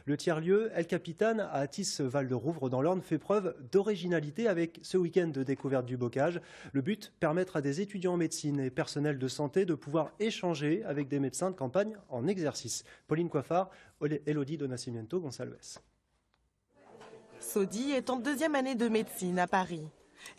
Le tiers-lieu El Capitan à Athis-Val-de-Rouvre dans l'Orne fait preuve d'originalité avec ce week-end de découverte du bocage. Le but, permettre à des étudiants en médecine et personnels de santé de pouvoir échanger avec des médecins de campagne en exercice. Pauline Coiffard, Elodie do Nascimento Gonçalves. Sodi est en 2e année de médecine à Paris.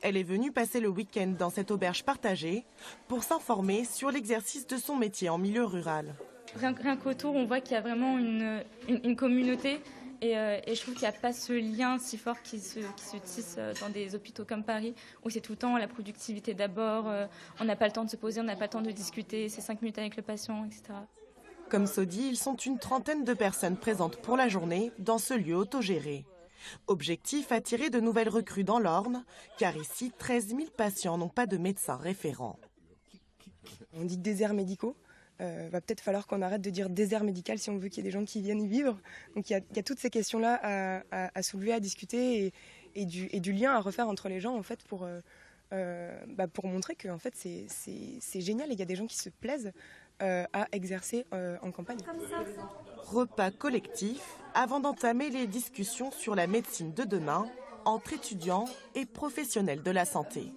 Elle est venue passer le week-end dans cette auberge partagée pour s'informer sur l'exercice de son métier en milieu rural. Rien qu'autour, on voit qu'il y a vraiment une communauté et je trouve qu'il n'y a pas ce lien si fort qui se tisse dans des hôpitaux comme Paris où c'est tout le temps la productivité d'abord, on n'a pas le temps de se poser, on n'a pas le temps de discuter, c'est 5 minutes avec le patient, etc. Comme Sodi, ils sont une trentaine de personnes présentes pour la journée dans ce lieu autogéré. Objectif, attirer de nouvelles recrues dans l'Orne, car ici, 13 000 patients n'ont pas de médecin référent. On dit déserts médicaux. Va peut-être falloir qu'on arrête de dire désert médical si on veut qu'il y ait des gens qui viennent y vivre. Donc il y a toutes ces questions-là à soulever, à discuter et du lien à refaire entre les gens en fait, pour montrer que en fait, c'est génial et il y a des gens qui se plaisent à exercer en campagne. Repas collectif avant d'entamer les discussions sur la médecine de demain entre étudiants et professionnels de la santé.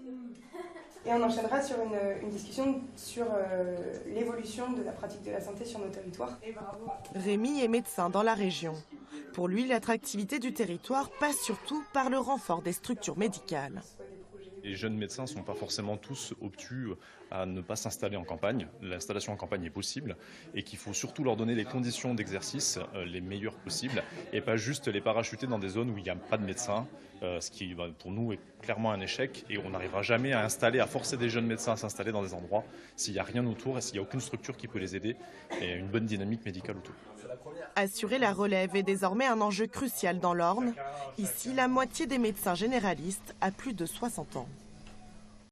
Et on enchaînera sur une discussion sur l'évolution de la pratique de la santé sur nos territoires. Rémi est médecin dans la région. Pour lui, l'attractivité du territoire passe surtout par le renfort des structures médicales. Les jeunes médecins ne sont pas forcément tous obtus à ne pas s'installer en campagne. L'installation en campagne est possible et qu'il faut surtout leur donner les conditions d'exercice les meilleures possibles et pas juste les parachuter dans des zones où il n'y a pas de médecins, ce qui pour nous est clairement un échec et on n'arrivera jamais à forcer des jeunes médecins à s'installer dans des endroits s'il n'y a rien autour et s'il n'y a aucune structure qui peut les aider et une bonne dynamique médicale autour. Assurer la relève est désormais un enjeu crucial dans l'Orne. Ici, la moitié des médecins généralistes a plus de 60 ans.